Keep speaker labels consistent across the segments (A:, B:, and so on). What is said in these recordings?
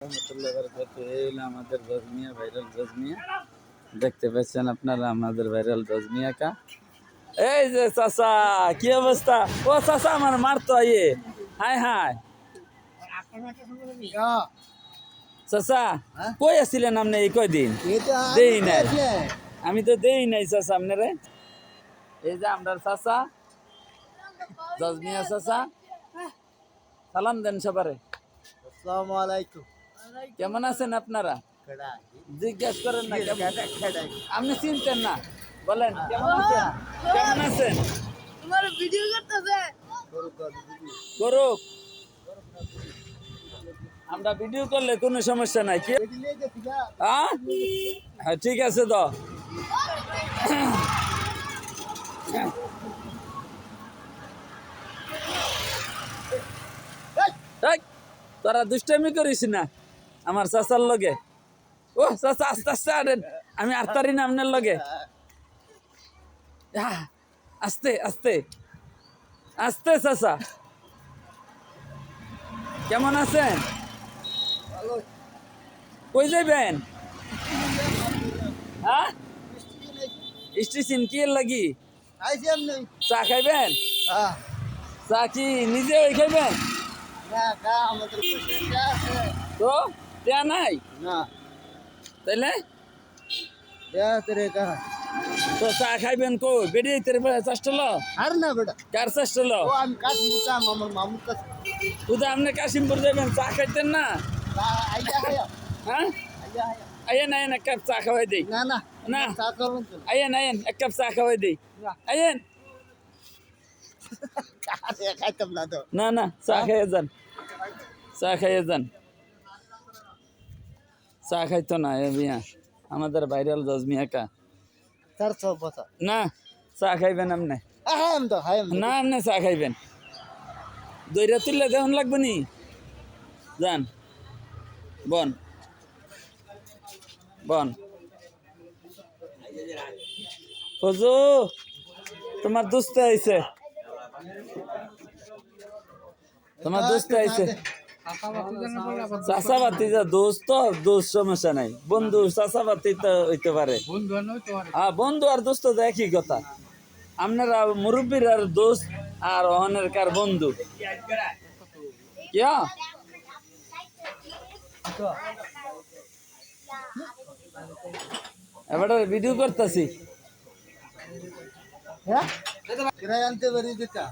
A: রহমতুল্লাহ বারাকাতুহু। এই হলো আমাদের জজমিয়া, ভাইরাল জজমিয়া। দেখতে পাচ্ছেন আপনারা আমাদের ভাইরাল জজমিয়া কা। এই যে চাচা, কি অবস্থা? ও চাচা আমার মারতো আইয়ে। হাই হাই চাচা, কই আসছিলেন আপনি এই কয়দিন? দেই নাই, আমি তো দেই নাই চাচা আপনারে। এই যে আমরা চাচা জজমিয়া চাচা, সালাম দেন সবারে।
B: আসসালামু আলাইকুম।
A: কেমন আছেন আপনারা? জিজ্ঞেস করেন না আপনি চিনতেন না, বলেন কেমন আছেন? কেমন আছেন?
C: তোমার ভিডিও করতেছে
A: করুক, আমরা ভিডিও করলে কোনো সমস্যা নাই। কি হ্যাঁ, হ্যাঁ ঠিক আছে তো। এই, তোরা দুষ্টামি করিস না আমার চাচার লগে। ও চাচা আস্তে আস্তে আনেন, আমি আরতারি না আপনার লগে। আস্তে আস্তে আস্তে চাচা, কেমন আছেন? কই যাইবেন? হ্যাঁ, স্টেশন কি এর লাগি? চা খাইবেন? চা কি নিজে ওই খাইবেন? তো দেয়া নাই তাইলে তো চা খাইবেন কই? বেরিয়ে চেষ্টা লো
B: আর না বেটা,
A: কার চেষ্টা লো?
B: আমি কাশ্মীর আমার মামুর কাছে
A: তুই আপনি কাশিমপুর যাবেন, চা খাইতেন না? হ্যাঁ, আইয়েন আইয়েন এক কাপ চা খাওয়াই দিই।
B: না না
A: না
B: চা করুন তো
A: আইয়েন আইয়েন এক কাপ চা খাওয়াই দিই। আইয়েন।
B: খাইতাম না তো।
A: না না, চা খাইয়ে যান, চা খাইয়ে যান। চা খাইতো না এ মিয়া, আমাদের ভাইরাল জজমিয়া কা।
B: তার সব কথা
A: না, চা খাইবেন আপনি?
B: হাম তো হাম
A: না আপনি চা খাইবেন, দইরা তুললে দেওয়ান লাগবে নি। যান বন বন। ফজু, তোমার দোস্ত আইছে, তোমার দোস্ত আইছে। চাচা বাতিজা দোস্ত, দোস্ত সমস্যা নাই, বন্ধু চাচা বাতি তো হইতে পারে। হ্যাঁ, বন্ধু আর দোস্ত তো একই কথা। আপনারা মুরব্বীর আর দোস্ত আর অহনের কার বন্ধু। কিয়া এবার ভিডিও করতেছি।
B: হ্যাঁ কিরায় আনতে পারি দিতা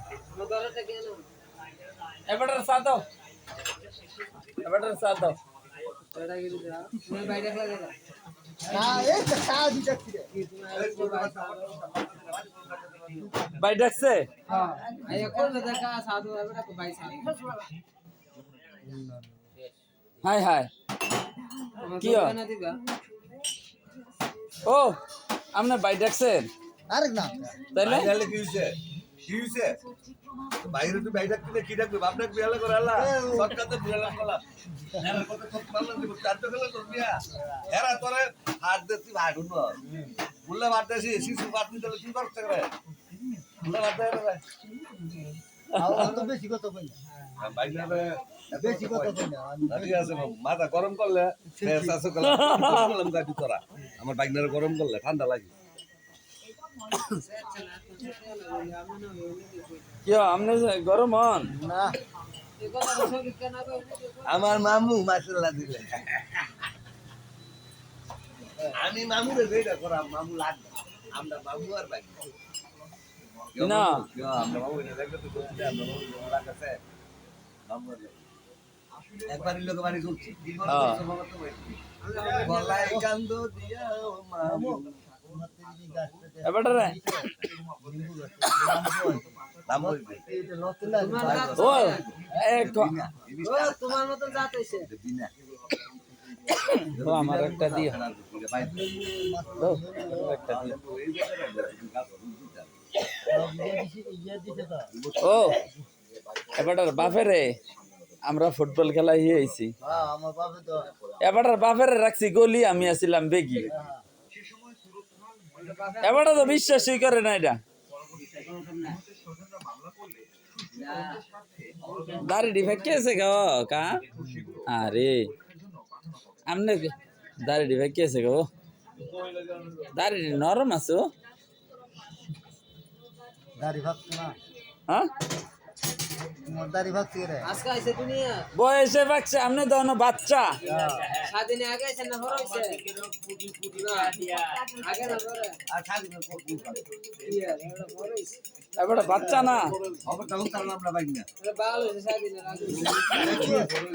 A: এবার চা দাও, এবার চা দাও।
B: না এই তো চা দিতা কিরে
A: ভাই ডাকছে? হাই হাই, কি ও আপনার ভাই ডাকছেন?
B: আরেক না
A: তাইলে
D: বাইরে তুই বাইরে ডাকতে কি ডাকবে বাপ ডাকবি আলা করে আল্লাহ সরকার তো বিড়ালা কলা এরা কত কত পারলাম দিব চার তো গেল তোর মিয়া এরা তোরে হাত দে তুই ভাগ উন্ন বুল্লা বাদ দেছি শিশু বাদ নিতে তুই করতে করে বুল্লা বাদ দে রে
B: আর তো বেশি কথা কই
D: বাইরে
B: বেশি কথা কই না
D: ঠিক আছে মাথা গরম করলে ফেস আছে কলা বললাম গাড়ি তোরা আমার বাইকনারে গরম করলে ঠান্ডা লাগে
A: কি আপনি গরম হন
B: না
D: আমার মামু মাশাআল্লাহ দিলে আমি মামু রে বেটা করা মামু লাগবে আমরা মামু আর বাইক
A: না
D: আমরা মামু রে দেখতে তো করতে আমরা মামু লাগাছে মামু একবার লোক বাড়ি করছি গলায় কান্দ দিয়া মামু
A: এবার
D: মামু
A: ও এক
C: তোমার মতো জাত হইছে
A: ও আমার একটা দিও, ও, আমার একটা দিও। ও এবার বাপেরে আমরা ফুটবল খেলা হয়েছি,
B: আমার বাবা তো
A: এবার বাপেরে রাখছি গলি, আমি আসছিলাম বেগি। এবার তো বিশ্বাসই করে না এটা। দাড়ি ডিফেক্ট কেছে গো কা? আরে আমনে দাড়ি ভাই কি আছে গো দাড়ি নরম আছে ও
B: দাড়ি ভাগছে না
A: হ্যাঁ
B: তোমার দাড়ি ভাগছে রে
C: আজকে আইছে দুনিয়া
A: বয়সে পাকছে আমনে তো এখনো বাচ্চা
C: স্বাধীনে আগে আইছে না বড় হইছে আগে না বড়
D: আর খালি না কোন
C: ইয়া এটা বড় হইছে
A: এবারে বাচ্চা না
D: খবর টাউন তার আমরা পাই না
C: এটা ভালো হইছে স্বাধীনে আগে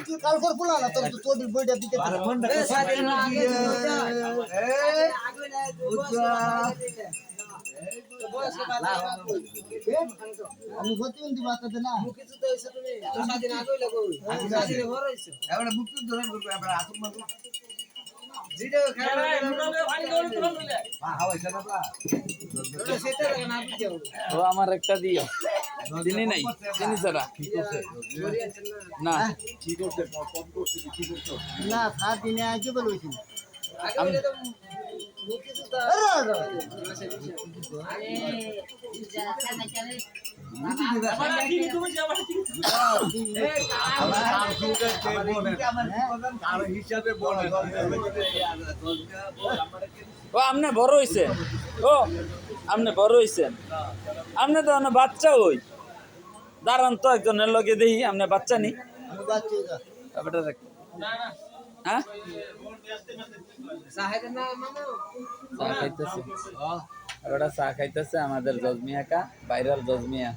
B: তুই কাল করে ফুলা না তোর তোর বইটা দিতে
D: আর মনটা
C: এ স্বাধীনে আগে
D: এই
C: আগে না বয়স কে বাদ
B: আমি প্রতিবন্ধী বাচ্চাতে না
C: কিছু তো হইছে তুমি তো স্বাধীনে আগে লাগো স্বাধীনে বড় হইছে
D: এবারে মুক্তি ধরে করবে আমরা আতুম মারব
C: জিডে খেলা
D: হাওয়া ছাড়া না
C: ওটা সেটা লাগে না আপনি যাও
A: ও আমার একটা দিও চিনি নাই চিনি ছাড়া
C: জরি আছে না
A: না
D: কি করতে কম করতে কি করতে
B: না 7 দিনে আগে বলছি
C: আগে বলে তো মুখে তো
D: আমার হিসাবে বলে
A: ও আমনে বড় হইছে ও আমনে বড় হইছেন আমনে তো এখনো বাচ্চা হই দাঁড়ান তো একজনের লগে দেখি আমনে বাচ্চা নি
B: আমি বাচ্চা
A: এবারে রাখ হ্যাঁ
C: সাহেব না মামা
A: চা খাইতেছে এবারে চা খাইতেছে আমাদের জজমিয়া কা ভাইরাল জজমিয়া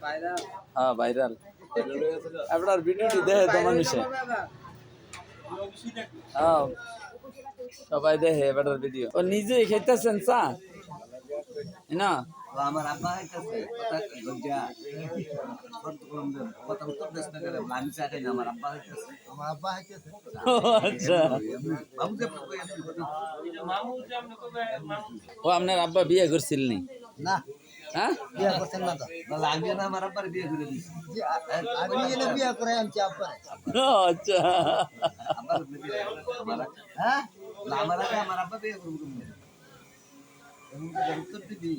C: বাইরা
A: হ্যাঁ ভাইরাল আপনার ভিডিওটি দেখে তো মানুষে হ্যাঁ সবাই দেখে এবারের ভিডিও ও নিজেই খাইতেছেন চা না
D: আমার আব্বা হইতাছে কথা গঞ্জা কথা উত্তর দেশ না করে আমি চাই না আমার আব্বা হইতাছে
B: আমার আব্বা হাইতেছে
A: ও আচ্ছা ও আপনার আব্বা বিয়ে করছিলেন
B: না
A: হ্যাঁ
B: বিয়া করছেন না তো
D: আমি না আমার আব্বার বিয়ে করে দিছি
B: আমি এনে বিয়া করে আনছি আব্বারে
A: ও আচ্ছা
D: আব্বার
B: হ্যাঁ
D: আমার আগে আমার আব্বা বিয়ে করবো উত্তর দিবি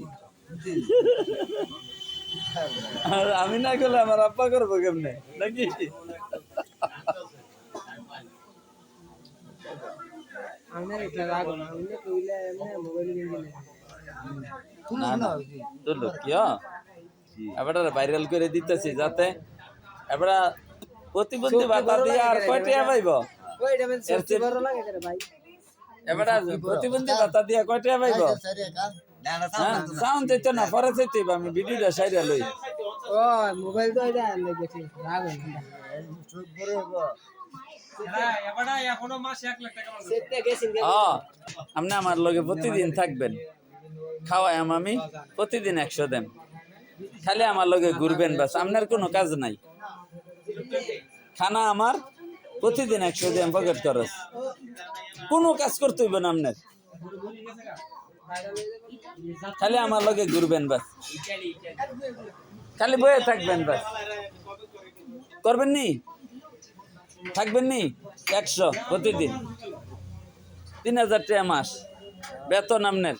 A: আর আমি না করলে আমার আব্বা করবো কেমনে নাকি
C: আমি এটা রাগ না আমি কইলে আমি মোবাইল কিনে
A: না না তো লোকিয়া এবারে ভাইরাল করে দিতেছি যাতে এবারে প্রতিবন্ধী ভাতা দিয়ে আর কয়টা পাইব
C: ওইটা মানে সত্যি বড় লাগে রে ভাই
A: এবারে প্রতিবন্ধী ভাতা দিয়ে কয়টা পাইব
B: সারিয়া কাজ
A: হ্যাঁ সাউন্ড দিতে না পরে দিতে আমি ভিডিওটা সাইডে লই
C: ও মোবাইল তো এটা আমি দেখি রাগ হয় না
B: চুপ করে গো
C: সেটা গেছিন
A: হ্যাঁ আপনি আমার লগে প্রতিদিন থাকবেন খাওয়াই আমি প্রতিদিন 100 দেন খালি আমার লগে ঘুরবেন বাস আপনার কোনো কাজ নাই খানা আমার প্রতিদিন 100 দেন পকেট খরচ কোনো কাজ করতে হইব না আপনার খালি আমার লগে ঘুরবেন বাস খালি বয়ে থাকবেন বাস করবেন নি থাকবেন নি 100 প্রতিদিন 3000 টাকা মাস বেতন আপনার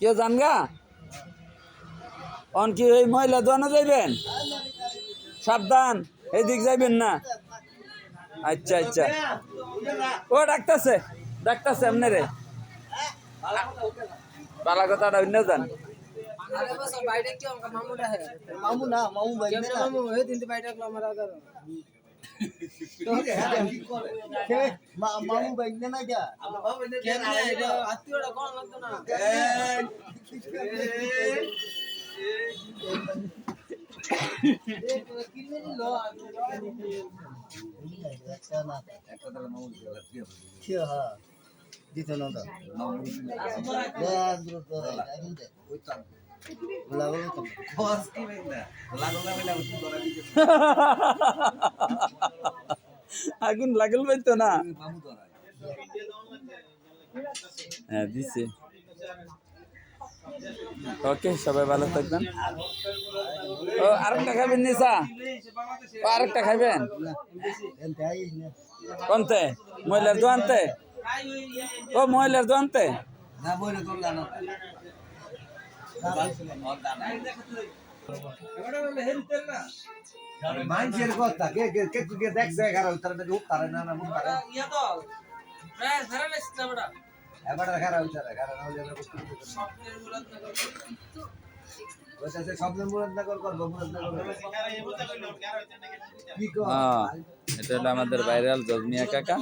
A: কেউ জানগা অন কি ওই মহিলা দোয়ানো যাইবেন সাবধান এইদিক যাইবেন না আচ্ছা আচ্ছা ও ডাকতেছে আপনারে পালা কথাটা অন্য যান
C: আরে বস বাইরে কি আমকা মামুটা হে
B: মামু না মামু ভাই
C: কেমনে মামু হে দিন বাইরে কল আমার আগর
B: মামু ভাই না যা
C: কেমনে এটা আত্মীয়টা কোন লাগতো না কিনে নিলো
B: কি হ্যাঁ দিত না তো
A: আগুন লাগল ভাই তো না হ্যাঁ দিছে ওকে সবাই ভালো থাকবেন ও আরেকটা খাবেন নিসা ও আরেকটা খাবেন কোনতে মহিলার দোয়ানতে ও মহিলার দোয়ানতে
D: মানুষের কথা কে কে কে কে দেখছে খারাপ তারা নাকি উত্তারে না না উত্তারে
C: ইয়া তো প্রায় সারা লাগছে না বড়
D: এবার খারাপ উত্তারে খারাপ না হলে আমরা করতে
C: স্বপ্নের মুরাদ না করতে
D: ওইটা সে স্বপ্নের মুরাদনগর করবো মুরাদনগর কি কর
A: হ্যাঁ এটা হলো আমাদের ভাইরাল জজমিয়া কাকা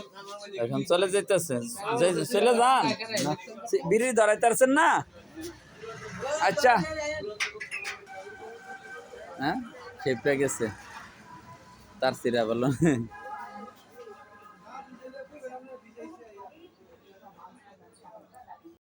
A: এখন চলে যাইতেছে চলে যান না, বিড়ি ধরাইতেছেন না আচ্ছা হ্যাঁ খেপে গেছে তার সিরা বলো